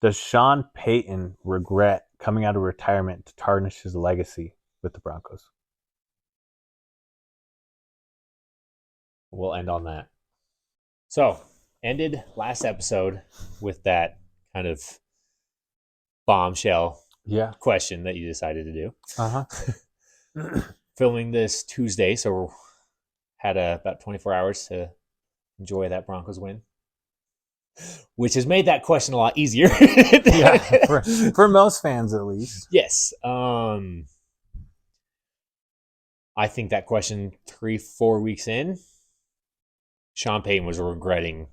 Does Sean Payton regret coming out of retirement to tarnish his legacy with the Broncos? We'll end on that. So, ended last episode with that kind of bombshell Yeah. question that you decided to do. Uh-huh. Filming this Tuesday, so we had about 24 hours to enjoy that Broncos win, which has made that question a lot easier. Yeah, for most fans at least. Yes. I think that question 3-4 weeks in, Sean Payton was regretting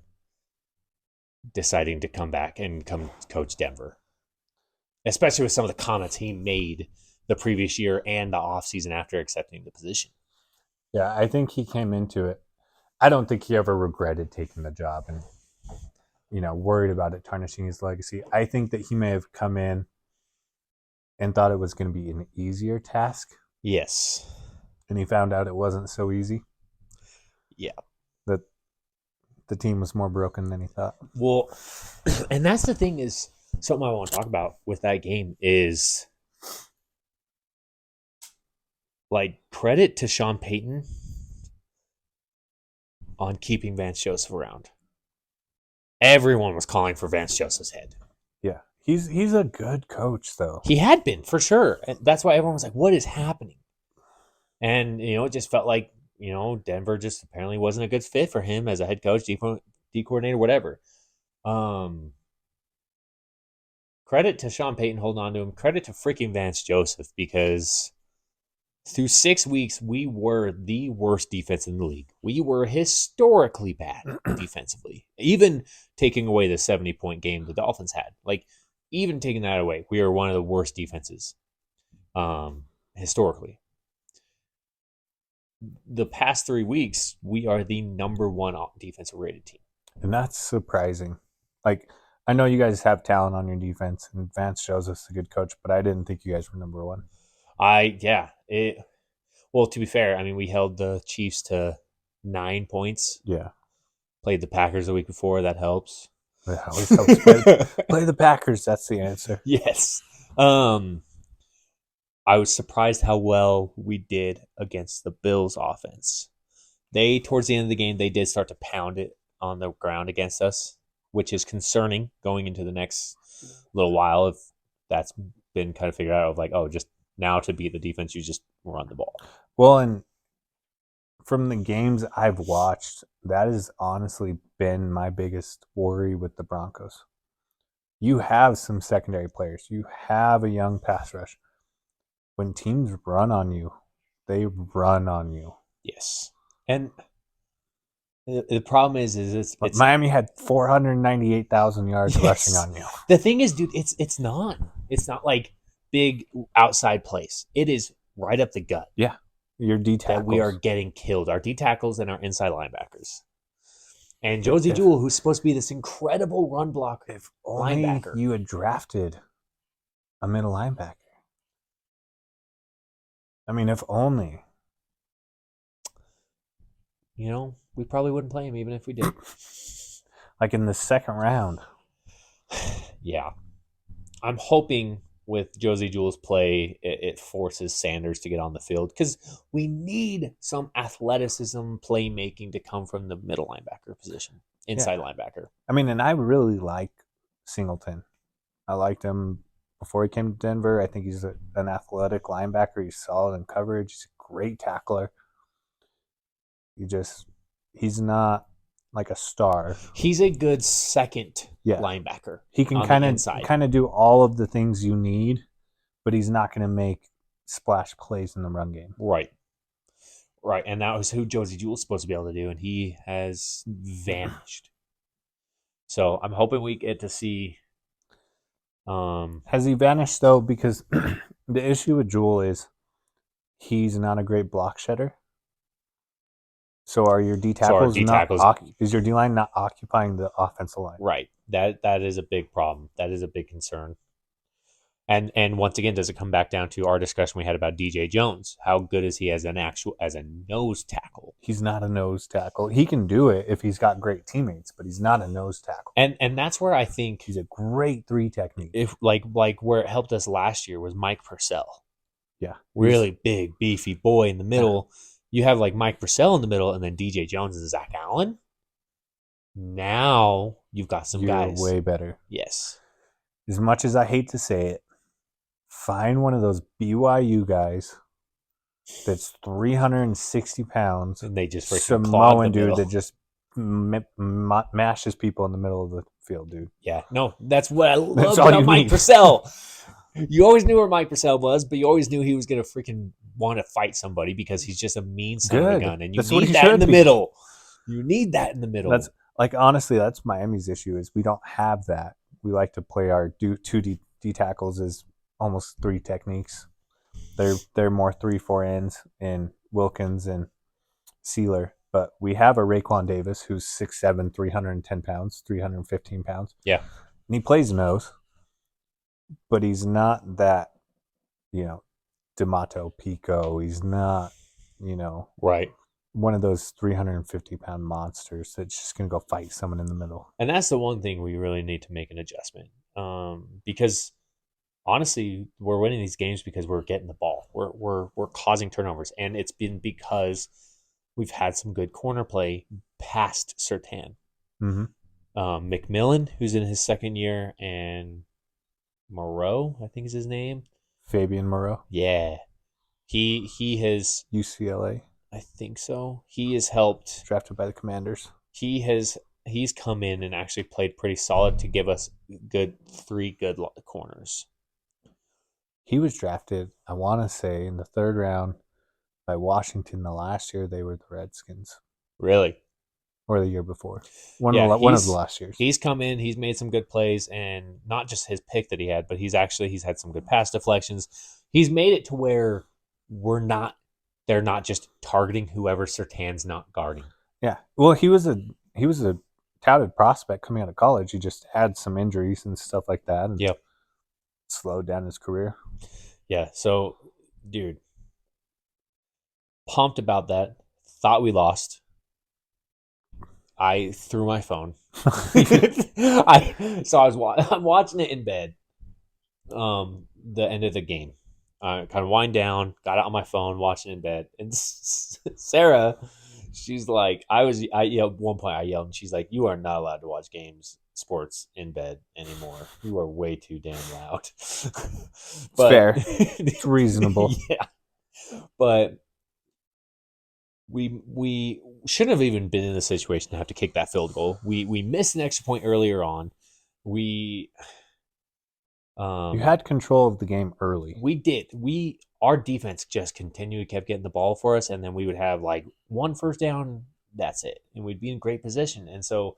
deciding to come back and come coach Denver, especially with some of the comments he made the previous year and the offseason after accepting the position. Yeah, I think he came into it. I don't think he ever regretted taking the job and, worried about it tarnishing his legacy. I think that he may have come in and thought it was going to be an easier task. Yes. And he found out it wasn't so easy. Yeah. That the team was more broken than he thought. Well, and that's the thing is something I want to talk about with that game is like credit to Sean Payton on keeping Vance Joseph around. Everyone was calling for Vance Joseph's head. Yeah. He's a good coach, though. He had been, for sure. And that's why everyone was like, what is happening? And, it just felt like, Denver just apparently wasn't a good fit for him as a head coach, D coordinator, whatever. Credit to Sean Payton holding on to him. Credit to freaking Vance Joseph, because through 6 weeks, we were the worst defense in the league. We were historically bad defensively. Even taking away the 70-point game the Dolphins had. Like, even taking that away, we are one of the worst defenses historically. The past 3 weeks, we are the number one defensive rated team. And that's surprising. Like, I know you guys have talent on your defense, and Vance Joseph's a good coach, but I didn't think you guys were number one. Well, to be fair, I mean, we held the Chiefs to 9 points. Yeah. Played the Packers the week before. That helps. That always helps. Play the Packers. That's the answer. Yes. I was surprised how well we did against the Bills offense. Towards the end of the game, they did start to pound it on the ground against us, which is concerning going into the next little while if that's been kind of figured out of like, oh, just now to beat the defense, you just run the ball. Well, and from the games I've watched, that has honestly been my biggest worry with the Broncos. You have some secondary players. You have a young pass rush. When teams run on you, they run on you. Yes. And the problem is it's Miami had 498,000 yards rushing on you. The thing is, dude, it's not like big outside plays. It is right up the gut. Yeah. Your D tackles. That we are getting killed. Our D tackles and our inside linebackers. And Josie Jewell, who's supposed to be this incredible run blocker, if only linebacker. You had drafted a middle linebacker. I mean, if only. We probably wouldn't play him even if we did. Like in the second round. Yeah. I'm hoping with Josie Jewell's play, it forces Sanders to get on the field because we need some athleticism, playmaking to come from the middle linebacker position, inside linebacker. I mean, and I really like Singleton. I liked him before he came to Denver. I think he's an athletic linebacker. He's solid in coverage. He's a great tackler. He's not like a star. He's a good second linebacker. He can kind of do all of the things you need, but he's not going to make splash plays in the run game. Right. And that was who Josie Jewell's supposed to be able to do, and he has vanished. So I'm hoping we get to see. Has he vanished though? Because the issue with Jewell is he's not a great block shedder. So are your D tackles is your D line not occupying the offensive line? Right. That is a big problem. That is a big concern. And once again, does it come back down to our discussion we had about DJ Jones? How good is he as a nose tackle? He's not a nose tackle. He can do it if he's got great teammates, but he's not a nose tackle. And that's where I think He's a great 3 technique. if like where it helped us last year was Mike Purcell. Yeah. Really big, beefy boy in the middle. You have like Mike Purcell in the middle, and then DJ Jones and Zach Allen. Now you've got some guys. Way better. Yes. As much as I hate to say it, find one of those BYU guys that's 360 pounds. And they just freaking Samoan dude that just mashes people in the middle of the field, dude. Yeah. No, that's what I love about Mike Purcell. You always knew where Mike Purcell was, but you always knew he was going to freaking want to fight somebody because he's just a mean son of a gun. And you need that in the middle. You need that in the middle. That's like, honestly, that's Miami's issue is we don't have that. We like to play our 2 D tackles as almost 3 techniques. They're more 3-4 ends in Wilkins and Sealer. But we have a Raekwon Davis who's 6'7", 310 pounds, 315 pounds. Yeah. And he plays nose. But he's not that, D'Amato Pico. He's not, right. one of those 350-pound monsters that's just going to go fight someone in the middle. And that's the one thing we really need to make an adjustment. Because honestly, we're winning these games because we're getting the ball. We're causing turnovers, and it's been because we've had some good corner play past Surtain. Mm-hmm. McMillan, who's in his second year, and Moreau, I think is his name. Fabian Moreau. Yeah. He has UCLA. I think so. He has helped. Drafted by the Commanders. He's come in and actually played pretty solid to give us 3 good corners. He was drafted, I want to say, in the 3rd round by Washington. The last year they were the Redskins. Really? Or the year before. One of the last years. He's come in, he's made some good plays, and not just his pick that he had, but he's had some good pass deflections. He's made it to where they're not just targeting whoever Surtain's not guarding. Yeah. Well, he was a touted prospect coming out of college. He just had some injuries and stuff like that. And slowed down his career. Yeah. So, dude, pumped about that. Thought we lost. I threw my phone. I'm watching it in bed. The end of the game. I kind of wind down, got it on my phone, watching it in bed, and Sarah, she's like, I yelled at one point. I yelled, and she's like, "You are not allowed to watch sports in bed anymore. You are way too damn loud." But, fair. It's reasonable. Yeah, but we shouldn't have even been in the situation to have to kick that field goal. We missed an extra point earlier on. You had control of the game early. We did. Our defense just continually kept getting the ball for us, and then we would have like 1 first down. That's it, and we'd be in great position. And so,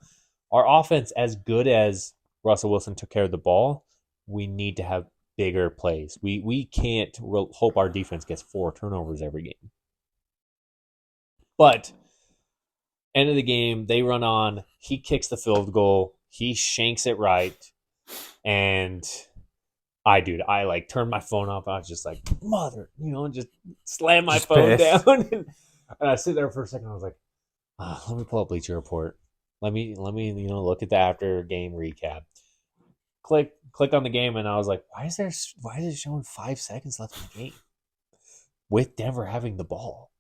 our offense, as good as Russell Wilson took care of the ball, we need to have bigger plays. We can't hope our defense gets 4 turnovers every game. But end of the game, they run on. He kicks the field goal. He shanks it right, and I like turned my phone off. I was just like, mother, just slammed my phone down. And I sit there for a second. I was like, let me pull up Bleacher Report. Let me look at the after game recap. Click on the game, and I was like, why is it showing 5 seconds left in the game with Denver having the ball?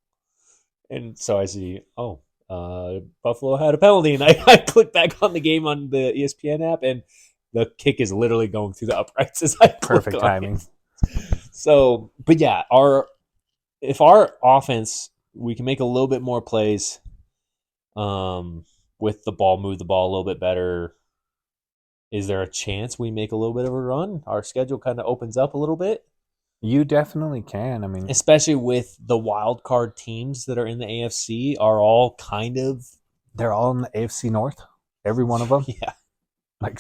And so I see, Buffalo had a penalty, and I click back on the game on the ESPN app, and the kick is literally going through the uprights as I click Perfect on timing. it. So, but yeah, if our offense, we can make a little bit more plays with the ball, move the ball a little bit better. Is there a chance we make a little bit of a run? Our schedule kind of opens up a little bit. You definitely can. I mean, especially with the wild card teams that are in the AFC are all they're all in the AFC North. Every one of them. Yeah. Like,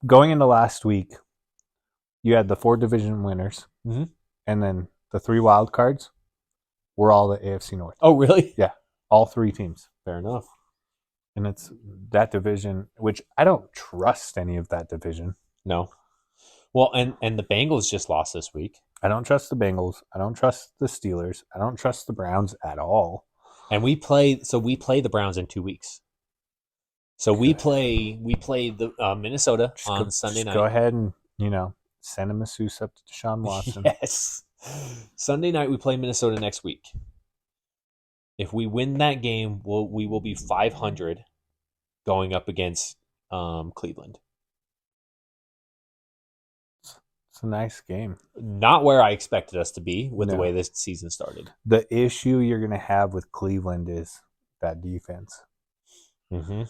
going into last week, you had the 4 division winners, mm-hmm. and then the 3 wild cards were all the AFC North. Oh, really? Yeah, all 3 teams. Fair enough. And it's that division, which I don't trust any of that division. No. Well, and the Bengals just lost this week, I don't trust the Bengals. I don't trust the Steelers. I don't trust the Browns at all. and we play the Browns in 2 weeks. So we play the Minnesota on Sunday Just go night. ahead and send a masseuse up to Deshaun Watson. Yes, Sunday night we play Minnesota next week. If we win that game, we will be 500 going up against Cleveland. It's a nice game. Not where I expected us to be with the No. way this season started. The issue you're going to have with Cleveland is that defense. Mm-hmm.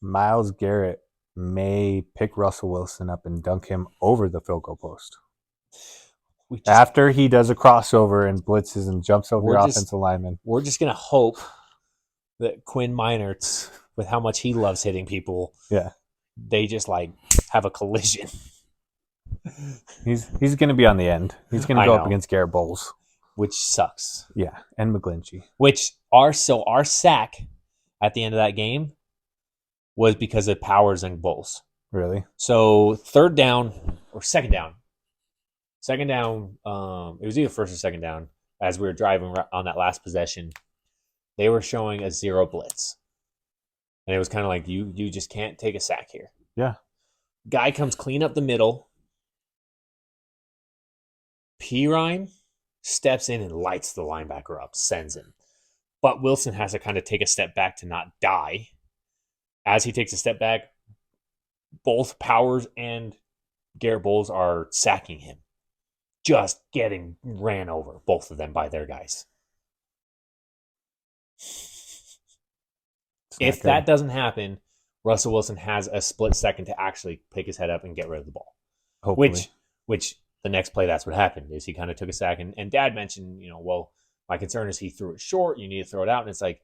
Myles Garrett may pick Russell Wilson up and dunk him over the field goal post. After he does a crossover and blitzes and jumps over your offensive lineman. We're just going to hope that Quinn Meinerz, with how much he loves hitting people, they just like have a collision. He's going to be on the end. He's going to go up against Garrett Bowles, which sucks. Yeah, and McGlinchey. Which our sack at the end of that game was because of Powers and Bowles. Really? So second down. It was either first or second down. As we were driving on that last possession, they were showing a 0 blitz, and it was kind of like you just can't take a sack here. Yeah. Guy comes clean up the middle. Pirine steps in and lights the linebacker up, sends him. But Wilson has to kind of take a step back to not die. As he takes a step back, both Powers and Garrett Bowles are sacking him. Just getting ran over, both of them, by their guys. If that doesn't happen, Russell Wilson has a split second to actually pick his head up and get rid of the ball. Hopefully. Which the next play, that's what happened, is he kind of took a sack. And Dad mentioned, well, my concern is he threw it short. You need to throw it out. And it's like,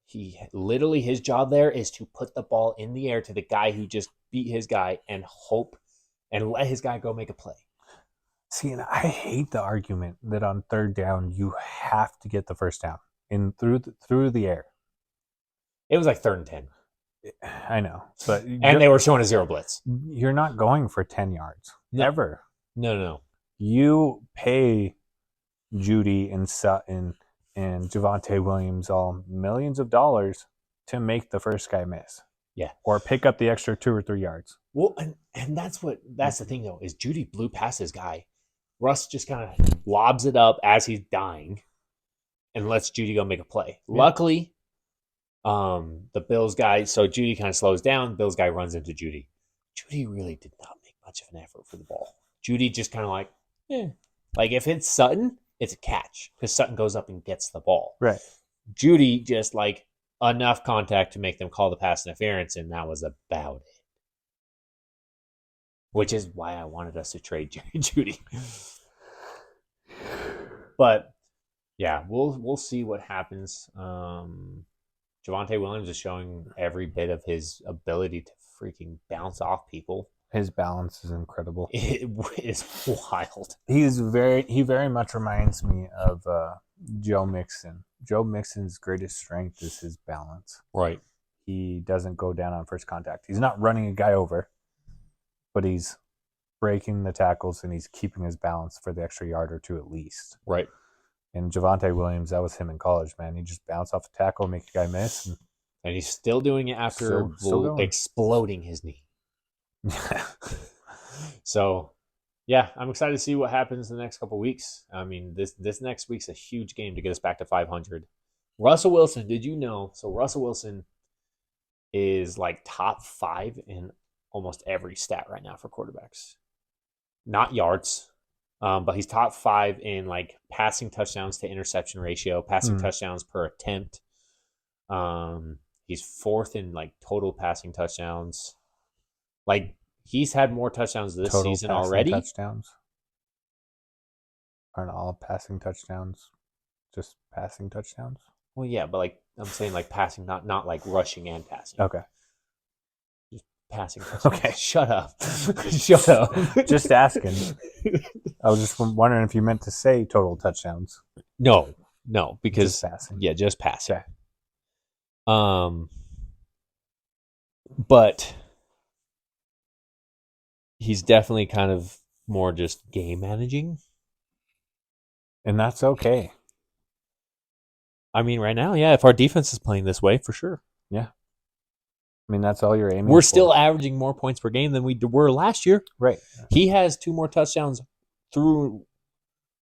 his job there is to put the ball in the air to the guy who just beat his guy and hope and let his guy go make a play. See, and I hate the argument that on third down you have to get the first down through the air. It was like 3rd and 10. I know, but they were showing a 0 blitz. You're not going for 10 yards ever. No. You pay Judy and Sutton and Javonte Williams all millions of dollars to make the first guy miss. Yeah, or pick up the extra 2 or 3 yards. Well, and that's the thing though, is Judy blew past his guy. Russ just kind of lobs it up as he's dying and lets Judy go make a play. Yeah. Luckily, the Bills guy, so Judy kind of slows down. Bills guy runs into Judy. Judy really did not make much of an effort for the ball. Judy just kind of like, like if it's Sutton, it's a catch because Sutton goes up and gets the ball. Right. Judy just like enough contact to make them call the pass interference, and that was about it. Which is why I wanted us to trade Judy. But yeah, we'll see what happens. Javonte Williams is showing every bit of his ability to freaking bounce off people. His balance is incredible. It is wild. He very much reminds me of Joe Mixon. Joe Mixon's greatest strength is his balance. Right. He doesn't go down on first contact. He's not running a guy over, but he's breaking the tackles and he's keeping his balance for the extra yard or 2 at least. Right. And Javonte Williams, that was him in college, man. He just bounced off a tackle, make a guy miss. And he's still doing it after still exploding his knee. So, yeah, I'm excited to see what happens in the next couple of weeks. I mean, this next week's a huge game to get us back to 500. Russell Wilson, did you know? So Russell Wilson is like top 5 in almost every stat right now for quarterbacks. Not yards, but he's top 5 in like passing touchdowns to interception ratio, passing touchdowns per attempt. He's 4th in like total passing touchdowns. Like he's had more touchdowns this total season already. Touchdowns aren't all passing touchdowns, just passing touchdowns. Well, yeah, but like I'm saying, like passing, not like rushing and passing. Okay. Just passing touchdowns. Okay, shut up. Shut up. Just asking. I was just wondering if you meant to say total touchdowns. No, because just passing. Yeah, just passing. Okay. But he's definitely kind of more just game managing. And that's okay. I mean, right now, yeah, if our defense is playing this way, for sure. Yeah. I mean, that's all you're aiming We're for. still averaging more points per game than we were last year. Right. He has 2 more touchdowns through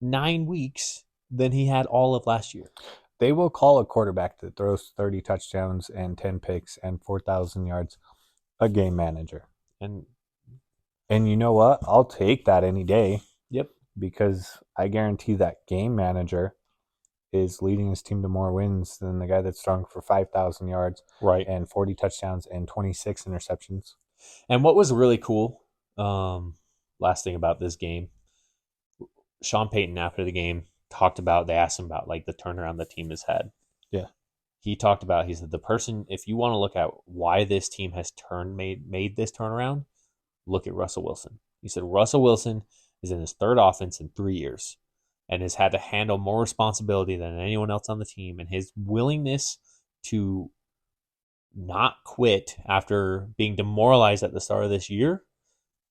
9 weeks than he had all of last year. They will call a quarterback that throws 30 touchdowns and 10 picks and 4,000 yards a game manager. And you know what? I'll take that any day. Yep. Because I guarantee that game manager is leading his team to more wins than the guy that's throwing for 5,000 yards right. and 40 touchdowns and 26 interceptions. And what was really cool, last thing about this game, Sean Payton after the game they asked him about like the turnaround the team has had. Yeah. He said the person, if you want to look at why this team has made this turnaround, look at Russell Wilson. He said Russell Wilson is in his third offense in 3 years and has had to handle more responsibility than anyone else on the team. And his willingness to not quit after being demoralized at the start of this year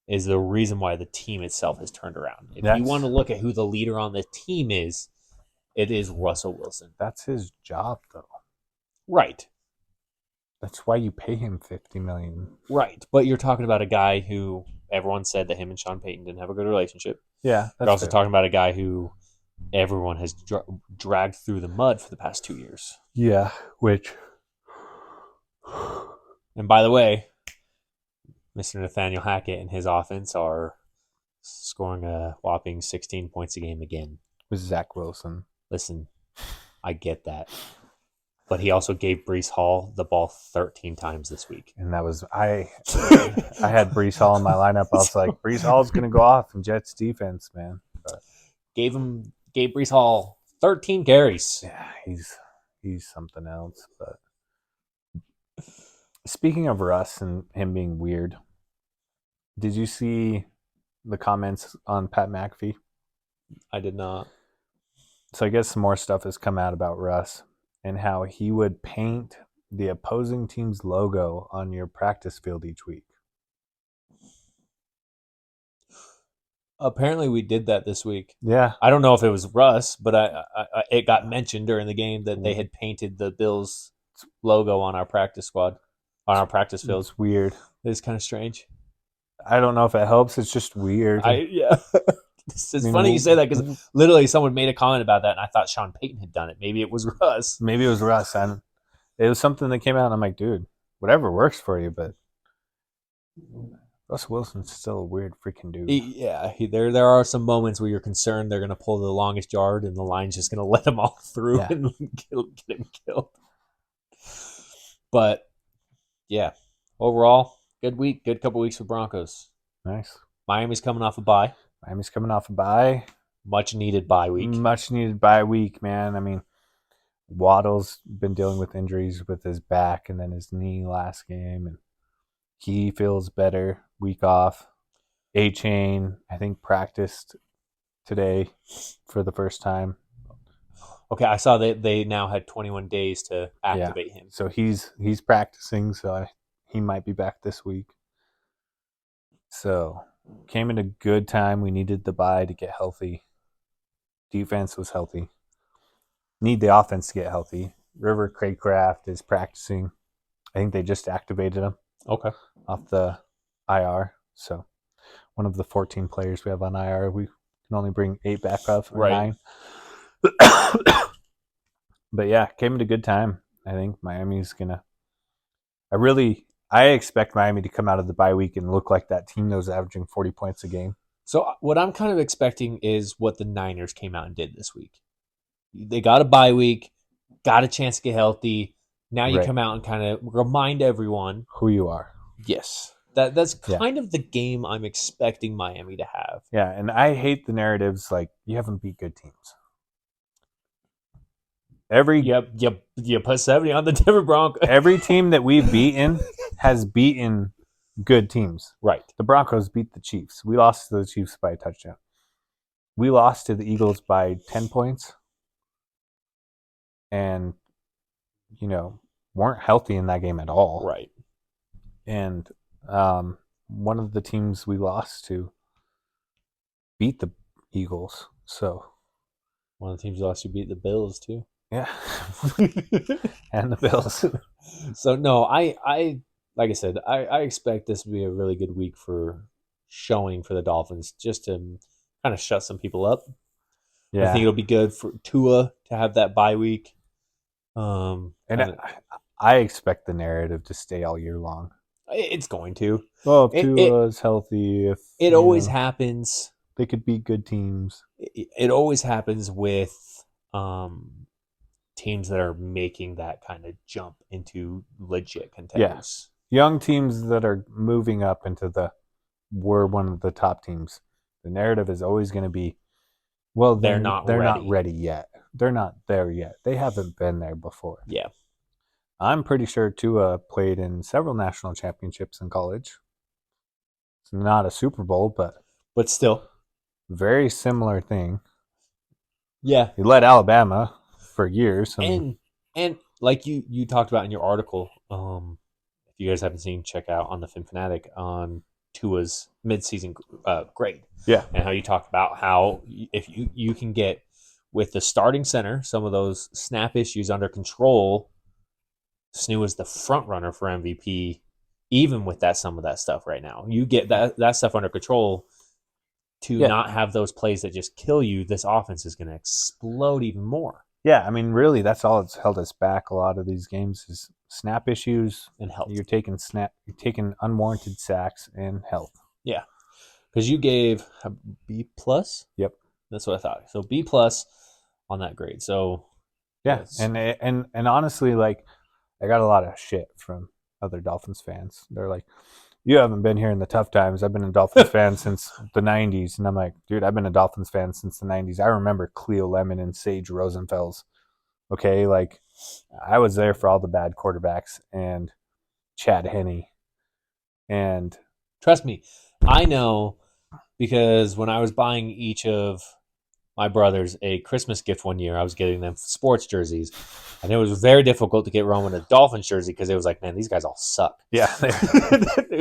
is the reason why the team itself has turned around. If you want to look at who the leader on the team is, it is Russell Wilson. That's his job, though. Right. That's why you pay him $50 million. Right. But you're talking about a guy who everyone said that him and Sean Payton didn't have a good relationship. Yeah. You're also talking about a guy who everyone has dragged through the mud for the past 2 years. Yeah, which... And by the way, Mr. Nathaniel Hackett and his offense are scoring a whopping 16 points a game again. With Zach Wilson. Listen, I get that. But he also gave Breece Hall the ball 13 times this week. And that was, I had Breece Hall in my lineup. I was like, Breece Hall's going to go off in Jets defense, man. But gave Breece Hall 13 carries. Yeah, he's something else. But speaking of Russ and him being weird, did you see the comments on Pat McAfee? I did not. So I guess some more stuff has come out about Russ and how he would paint the opposing team's logo on your practice field each week. Apparently, we did that this week. Yeah. I don't know if it was Russ, but it got mentioned during the game that they had painted the Bills logo on our practice squad, on our practice field. It's weird. It's kind of strange. I don't know if it helps. It's just weird. Yeah. It's funny you say that because literally someone made a comment about that, and I thought Sean Payton had done it. Maybe it was Russ. Maybe it was Russ. And it was something that came out, and I'm like, dude, whatever works for you, but Russell Wilson's still a weird freaking dude. There are some moments where you're concerned they're going to pull the longest yard, and the line's just going to let him all through and get him killed. But, yeah, overall, good week, good couple weeks for Broncos. Nice. Miami's coming off a bye. Much needed bye week. Much needed bye week, man. I mean, Waddle's been dealing with injuries with his back and then his knee last game, and he feels better. Week off. A-Chain, I think, practiced today for the first time. Okay, I saw that they now had 21 days to activate him. So he's practicing, so he might be back this week. So came in a good time. We needed the bye to get healthy. Defense was healthy. Need the offense to get healthy. River Craycraft is practicing. I think they just activated him. Okay. Off the IR. So one of the 14 players we have on IR, we can only bring 8 back up, or 9. But yeah, came at a good time. I think Miami's gonna. I expect Miami to come out of the bye week and look like that team that was averaging 40 points a game. So what I'm kind of expecting is what the Niners came out and did this week. They got a bye week, got a chance to get healthy. Now you come out and kind of remind everyone who you are. Yes. That's kind of the game I'm expecting Miami to have. Yeah, and I hate the narratives like you haven't beat good teams. You put 70 on the Denver Broncos. Every team that we've beaten has beaten good teams. Right. The Broncos beat the Chiefs. We lost to the Chiefs by a touchdown. We lost to the Eagles by 10 points. And, weren't healthy in that game at all. Right. And one of the teams we lost to beat the Eagles. So One of the teams lost, you beat the Bills too. yeah, and the Bills. So no, I like I said, I expect this to be a really good week for showing for the Dolphins, just to kind of shut some people up. I think Yeah, it'll be good for Tua to have that bye week. and Kind of, I expect the narrative to stay all year long. it's going to. Well, if It it Tua's healthy, if it always happens. they could beat good teams. It always happens with teams that are making that kind of jump into legit Yeah, contenders. young teams that are moving up into we're one of the top teams. The narrative is always going to be, well, They're not they're not ready. ready yet. They're not there yet. They haven't been there before. Yeah. I'm pretty sure Tua played in several national championships in college. It's not a Super Bowl, but But still. very similar thing. Yeah. He led Alabama for years. I mean, And like you talked about in your article, if you guys haven't seen, check out on the Fin Fanatic on Tua's midseason grade, yeah, and how you talked about how if you can get with the starting center some of those snap issues under control, Snoo is the front runner for MVP. Even with that, some of that stuff right now, you get that stuff under control. To yeah, not have those plays that just kill you, this offense is going to explode even more. yeah. I mean, really, that's all that's held us back. A lot of these games is snap issues. And health. You're taking unwarranted sacks and health. Yeah, because you gave a B plus. Yep. That's what I thought. So B plus on that grade. So yeah, and honestly, like I got a lot of shit from other Dolphins fans. They're like, you haven't been here in the tough times. I've been a Dolphins fan since the 90s. And I'm like, dude, I've been a Dolphins fan since the 90s. I remember Cleo Lemon and Sage Rosenfels. Okay. Like, I was there for all the bad quarterbacks and Chad Henne. And trust me, I know, because when I was buying each of my brothers a Christmas gift one year, I was getting them sports jerseys, and it was very difficult to get Roman a Dolphins jersey because it was like, man, these guys all suck. yeah,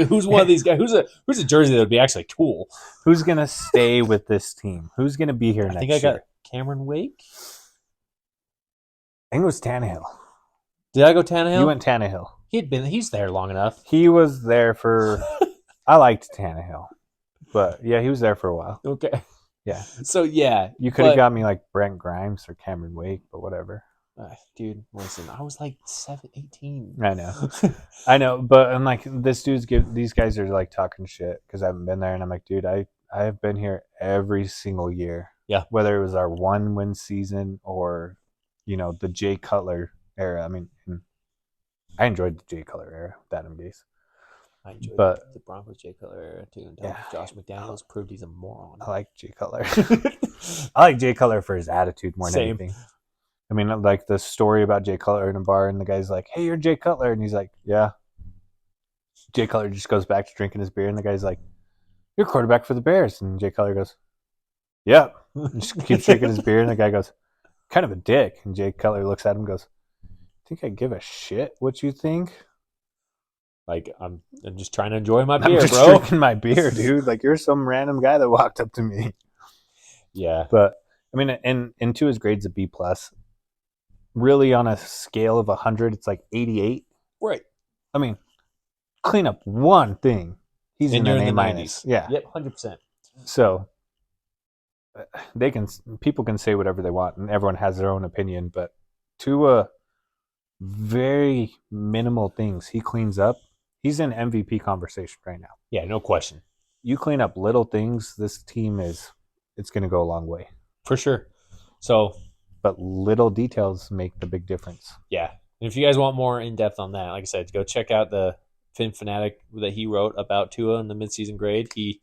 Who's one of these guys? Who's a jersey that would be actually cool? Who's going to stay with this team? Who's going to be here next year? I got Cameron Wake. I think it was Tannehill. Did I go Tannehill? You went Tannehill. He's there long enough. He was there for, I liked Tannehill. But yeah, he was there for a while. Okay. Yeah. So yeah, you could have got me like Brent Grimes or Cameron Wake, but whatever. Dude, listen, I was like 18. I know, but I'm like, these guys are like talking shit because I haven't been there, and I'm like, dude, I have been here every single year. Yeah. Whether it was our 1-win season or, the Jay Cutler era. I mean, I enjoyed the Jay Cutler era with Adam Gase. I enjoyed the Broncos Jay Cutler era too until Josh McDaniels proved he's a moron. I like Jay Cutler. I like Jay Cutler for his attitude more than anything. I mean, like the story about Jay Cutler in a bar, and the guy's like, "Hey, you're Jay Cutler," and he's like, "Yeah." Jay Cutler just goes back to drinking his beer, and the guy's like, "You're quarterback for the Bears," and Jay Cutler goes, "Yeah." And just keeps drinking his beer, and the guy goes, "Kind of a dick." And Jay Cutler looks at him, and goes, "Think I give a shit what you think?" Like, I'm just trying to enjoy my beer, I'm just bro. drinking my beer, dude. Like, you're some random guy that walked up to me. Yeah, but I mean, and to his grades a B plus. Really, on a scale of 100, it's like 88. Right. I mean, clean up one thing, he's in an A the minus. 90s. Yeah. Yep, 100%. So people can say whatever they want, and everyone has their own opinion. But to very minimal things he cleans up, he's in MVP conversation right now. Yeah, no question. You clean up little things, this team it's going to go a long way for sure. So. But little details make the big difference. Yeah. And if you guys want more in depth on that, like I said, go check out the Fin Fanatic that he wrote about Tua in the midseason grade. You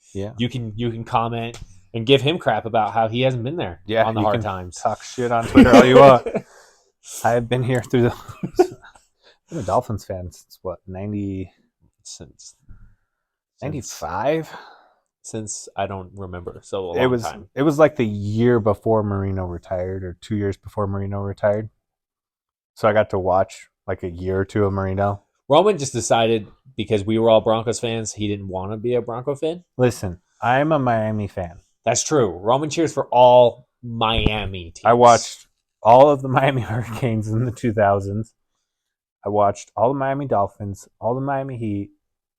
can comment and give him crap about how he hasn't been there on the hard times. Talk shit on Twitter all you want. I have been here through I'm a Dolphins fan since what, 95? Since I don't remember. So a long time. It was like the year before Marino retired, or 2 years before Marino retired. So I got to watch like a year or two of Marino. Roman just decided, because we were all Broncos fans, he didn't want to be a Bronco fan. Listen, I'm a Miami fan. That's true. Roman cheers for all Miami teams. I watched all of the Miami Hurricanes in the 2000s. I watched all the Miami Dolphins, all the Miami Heat,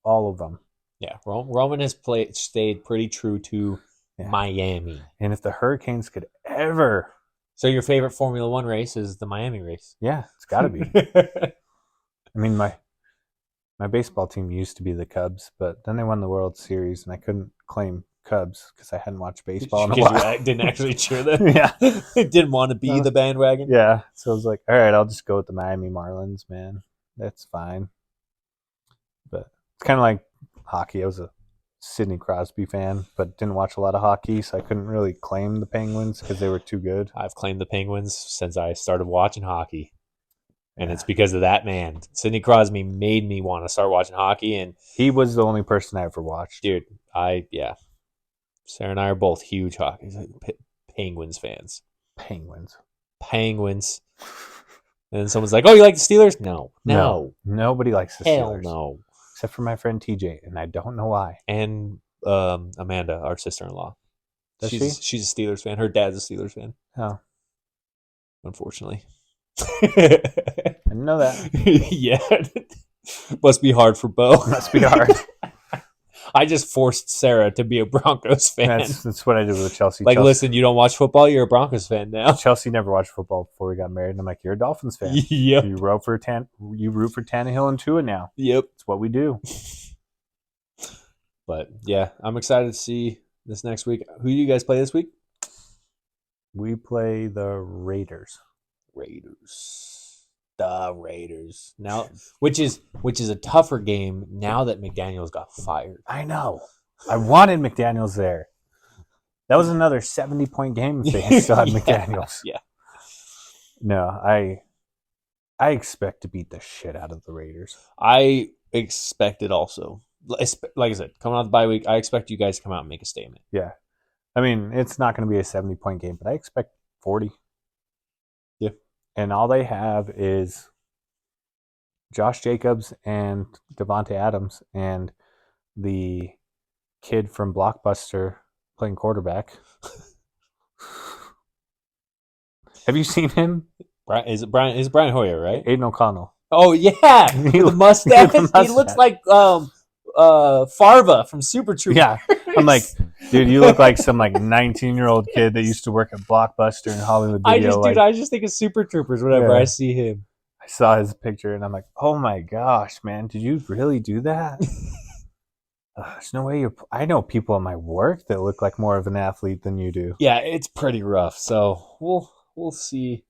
all of them. Yeah, Roman has stayed pretty true to Miami. And if the Hurricanes could ever... So your favorite Formula One race is the Miami race? Yeah, it's got to be. I mean, my baseball team used to be the Cubs, but then they won the World Series, and I couldn't claim Cubs because I hadn't watched baseball in a while. I didn't actually cheer them. Yeah. Didn't want to be the bandwagon. Yeah, so I was like, all right, I'll just go with the Miami Marlins, man. That's fine. But it's kind of like hockey. I was a Sidney Crosby fan, but didn't watch a lot of hockey, so I couldn't really claim the Penguins because they were too good. I've claimed the Penguins since I started watching hockey. And it's because of that man. Sidney Crosby made me want to start watching hockey. And he was the only person I ever watched. Dude, Sarah and I are both huge hockey Penguins fans. Penguins. And then someone's like, oh, you like the Steelers? No. Nobody likes the Steelers. Hell no. Except for my friend TJ, and I don't know why. And Amanda, our sister-in-law. She's a Steelers fan. Her dad's a Steelers fan. Oh. Unfortunately. I didn't know that. Yeah. Must be hard for Bo. Must be hard. I just forced Sarah to be a Broncos fan. That's what I did with Chelsea. Like, listen, you don't watch football, you're a Broncos fan now. Chelsea never watched football before we got married, and I'm like, you're a Dolphins fan. Yep. You root for Tannehill and Tua now. Yep. It's what we do. But yeah, I'm excited to see this next week. Who do you guys play this week? We play the Raiders. The Raiders. Now, which is a tougher game now that McDaniels got fired. I know. I wanted McDaniels there. That was another 70-point game if they still had McDaniels. Yeah. No, I expect to beat the shit out of the Raiders. I expect it also. Like I said, coming out the bye week, I expect you guys to come out and make a statement. Yeah. I mean, it's not going to be a 70-point game, but I expect 40. Yeah. And all they have is Josh Jacobs and Devontae Adams and the kid from Blockbuster playing quarterback. Have you seen him? Is it Brian Hoyer, right? Aiden O'Connell. Oh yeah, with the mustache. He looks like Farva from Super Troopers. Yeah, I'm like, dude, you look like some 19-year-old kid that used to work at Blockbuster in Hollywood Video. I just think of Super Troopers whenever I see him. I saw his picture and I'm like, oh my gosh, man, did you really do that? There's no way I know people at my work that look like more of an athlete than you do. Yeah, it's pretty rough. So we'll see.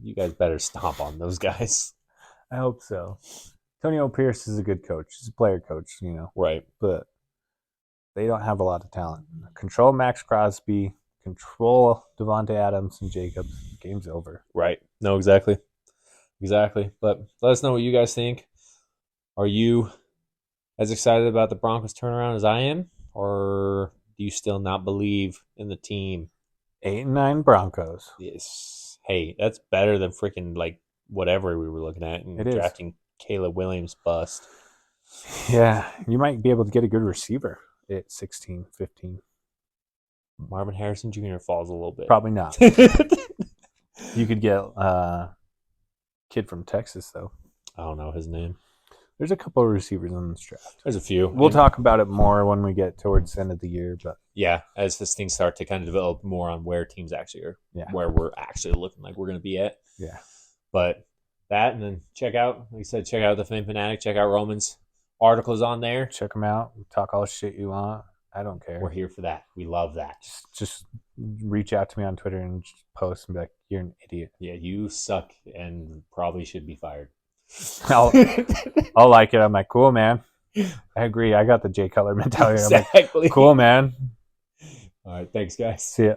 You guys better stomp on those guys. I hope so. Antonio Pierce is a good coach. He's a player coach, Right. But they don't have a lot of talent. Control Max Crosby, control Devontae Adams and Jacobs. Game's over. Right. No, exactly. But let us know what you guys think. Are you as excited about the Broncos turnaround as I am? Or do you still not believe in the team? 8-9 Broncos. Yes. Hey, that's better than freaking whatever we were looking at and drafting Caleb Williams bust. Yeah, you might be able to get a good receiver at 16, 15. Marvin Harrison Jr. falls a little bit. Probably not. You could get a kid from Texas, though. I don't know his name. There's a couple of receivers in this draft. There's a few. We'll talk about it more when we get towards the end of the year. But yeah, as this thing starts to kind of develop more on where teams actually are, where we're actually looking like we're going to be at. Yeah. But that, and then check out the Film Fanatic, check out Roman's articles on there. Check them out. Talk all the shit you want. I don't care. We're here for that. We love that. Just reach out to me on Twitter and just post and be like, you're an idiot. Yeah, you suck and probably should be fired. I'll like it. I'm like, cool, man. I agree. I got the Jay Cutler mentality. Exactly. I'm like, cool, man. All right. Thanks, guys. See ya.